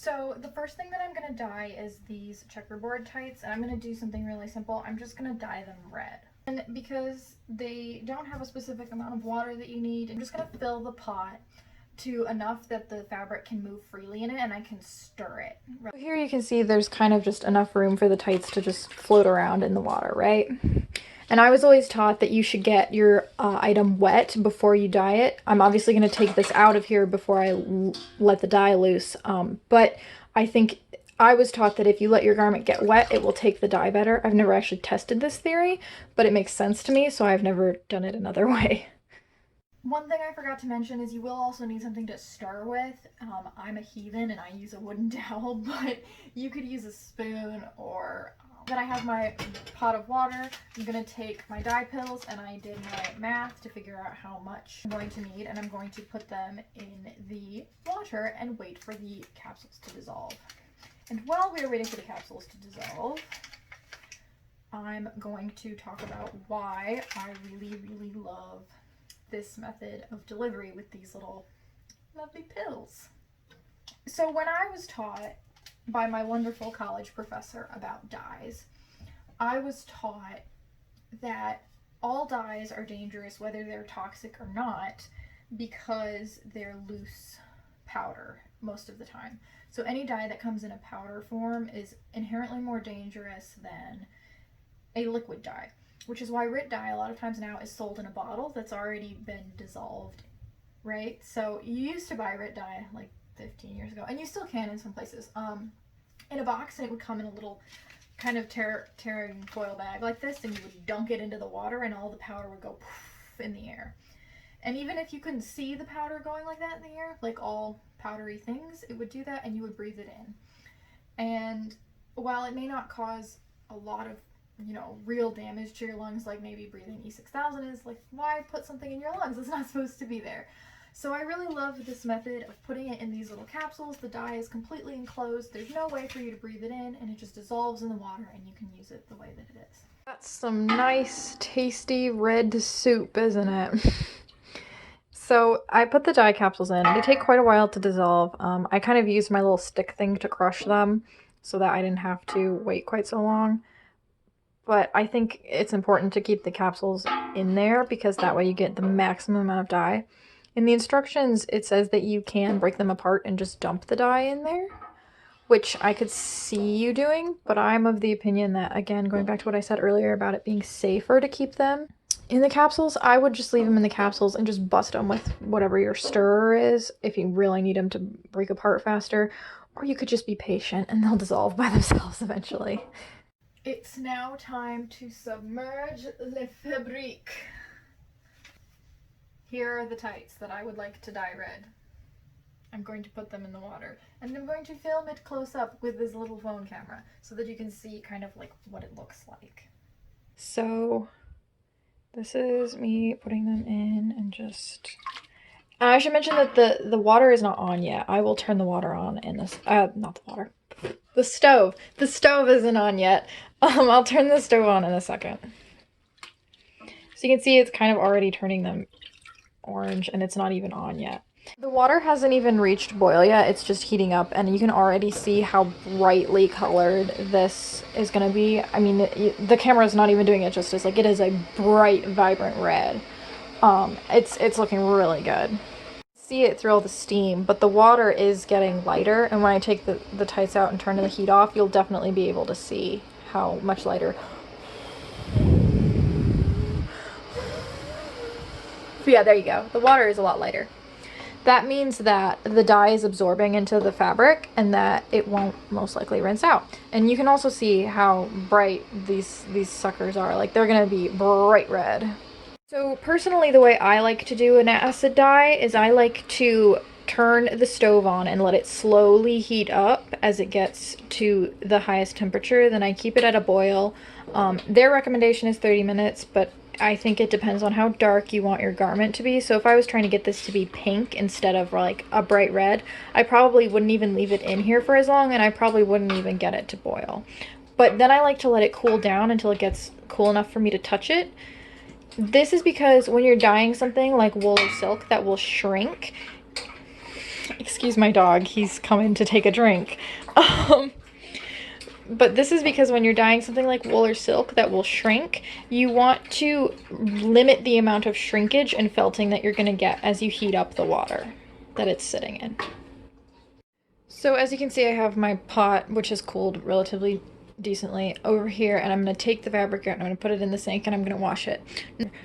So the first thing that I'm going to dye is these checkerboard tights, and I'm going to do something really simple. I'm just going to dye them red. And because they don't have a specific amount of water that you need, I'm just going to fill the pot to enough that the fabric can move freely in it and I can stir it. Here you can see there's kind of just enough room for the tights to just float around in the water, right? And I was always taught that you should get your item wet before you dye it. I'm obviously going to take this out of here before I let the dye loose, but I think I was taught that if you let your garment get wet, it will take the dye better. I've never actually tested this theory, but it makes sense to me, so I've never done it another way. One thing I forgot to mention is you will also need something to stir with. I'm a heathen and I use a wooden dowel, but you could use a spoon or... Then I have my pot of water. I'm going to take my dye pills, and I did my math to figure out how much I'm going to need, and I'm going to put them in the water and wait for the capsules to dissolve. And while we're waiting for the capsules to dissolve, I'm going to talk about why I really, really love this method of delivery with these little lovely pills. So when I was taught by my wonderful college professor about dyes, I was taught that all dyes are dangerous whether they're toxic or not because they're loose powder most of the time. So any dye that comes in a powder form is inherently more dangerous than a liquid dye, which is why RIT dye a lot of times now is sold in a bottle that's already been dissolved, right? So you used to buy RIT dye like 15 years ago, and you still can in some places, in a box, and it would come in a little kind of tearing foil bag like this, and you would dunk it into the water and all the powder would go poof in the air. And even if you couldn't see the powder going like that in the air, like all powdery things, it would do that and you would breathe it in. And while it may not cause a lot of, real damage to your lungs, like maybe breathing E6000 is, like, why put something in your lungs? It's not supposed to be there. So I really love this method of putting it in these little capsules. The dye is completely enclosed. There's no way for you to breathe it in, and it just dissolves in the water and you can use it the way that it is. That's some nice, tasty red soup, isn't it? So I put the dye capsules in. They take quite a while to dissolve. I kind of used my little stick thing to crush them so that I didn't have to wait quite so long. But I think it's important to keep the capsules in there because that way you get the maximum amount of dye. In the instructions, it says that you can break them apart and just dump the dye in there, which I could see you doing, but I'm of the opinion that, again, going back to what I said earlier about it being safer to keep them in the capsules, I would just leave them in the capsules and just bust them with whatever your stirrer is if you really need them to break apart faster, or you could just be patient and they'll dissolve by themselves eventually. It's now time to submerge le fabrique. Here are the tights that I would like to dye red. I'm going to put them in the water, and I'm going to film it close up with this little phone camera so that you can see kind of like what it looks like. So this is me putting them in and just... I should mention that the water is not on yet. I will turn the water on in this, not the water, the stove. The stove isn't on yet. I'll turn the stove on in a second. So you can see it's kind of already turning them orange and it's not even on yet. The water hasn't even reached boil yet, it's just heating up, and you can already see how brightly colored this is going to be. I mean, the camera is not even doing it justice. Like, it is a bright, vibrant red. It's looking really good. See it through all the steam, but the water is getting lighter, and when I take the tights out and turn the heat off, you'll definitely be able to see how much lighter. Yeah, there you go. The water is a lot lighter. That means that the dye is absorbing into the fabric and that it won't most likely rinse out. And you can also see how bright these suckers are. Like, they're gonna be bright red. So personally, the way I like to do an acid dye is I like to turn the stove on and let it slowly heat up as it gets to the highest temperature. Then I keep it at a boil. Their recommendation is 30 minutes, but I think it depends on how dark you want your garment to be. So if I was trying to get this to be pink instead of like a bright red, I probably wouldn't even leave it in here for as long, and I probably wouldn't even get it to boil. But then I like to let it cool down until it gets cool enough for me to touch it. This is because when you're dyeing something like wool or silk that will shrink, Excuse my dog, he's coming to take a drink. But this is because when you're dyeing something like wool or silk that will shrink, you want to limit the amount of shrinkage and felting that you're going to get as you heat up the water that it's sitting in. So as you can see, I have my pot, which has cooled relatively decently, over here, and I'm going to take the fabric out and I'm going to put it in the sink and I'm going to wash it.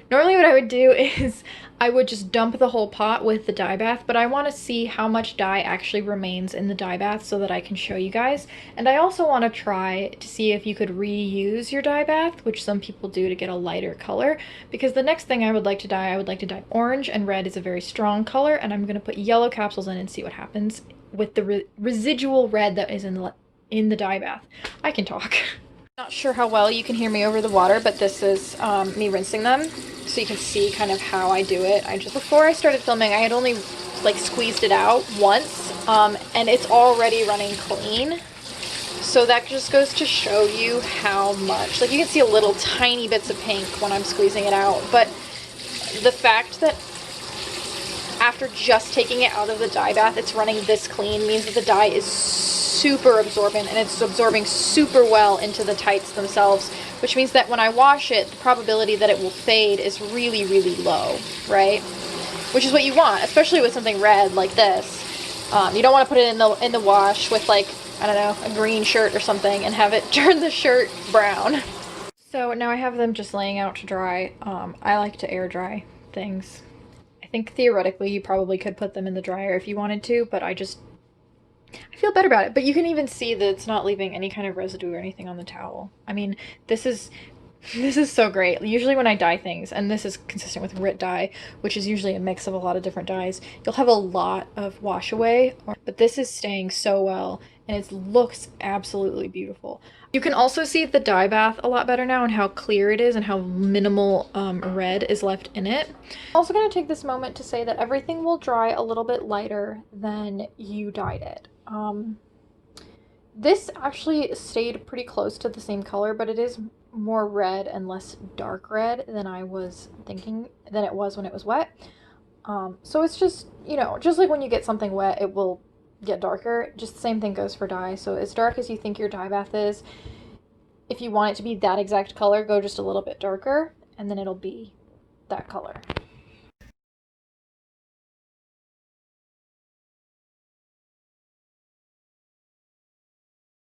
Normally what I would do is I would just dump the whole pot with the dye bath, but I want to see how much dye actually remains in the dye bath so that I can show you guys. And I also want to try to see if you could reuse your dye bath, which some people do to get a lighter color, because the next thing I would like to dye orange, and red is a very strong color, and I'm going to put yellow capsules in and see what happens with the residual red that is in the dye bath. I can talk. Not sure how well you can hear me over the water, but this is me rinsing them, so you can see kind of how I do it. Before I started filming, I had only like squeezed it out once, and it's already running clean. So that just goes to show you how much, like you can see a little tiny bits of pink when I'm squeezing it out, but the fact that after just taking it out of the dye bath, it's running this clean means that the dye is super absorbent and it's absorbing super well into the tights themselves, which means that when I wash it, the probability that it will fade is really, really low, right? Which is what you want, especially with something red like this. You don't want to put it in the wash with, like, I don't know, a green shirt or something and have it turn the shirt brown. So now I have them just laying out to dry. I like to air dry things. I think theoretically you probably could put them in the dryer if you wanted to, but I feel better about it. But you can even see that it's not leaving any kind of residue or anything on the towel. I mean, this is so great. Usually when I dye things, and this is consistent with Rit dye, which is usually a mix of a lot of different dyes, you'll have a lot of wash away, but this is staying so well, and it looks absolutely beautiful. You can also see the dye bath a lot better now and how clear it is and how minimal red is left in it. I'm also going to take this moment to say that everything will dry a little bit lighter than you dyed it. This actually stayed pretty close to the same color, but it is more red and less dark red than I was thinking than it was when it was wet. So it's just, you know, just like when you get something wet, it will get darker. Just the same thing goes for dye. So as dark as you think your dye bath is, if you want it to be that exact color, go just a little bit darker and then it'll be that color.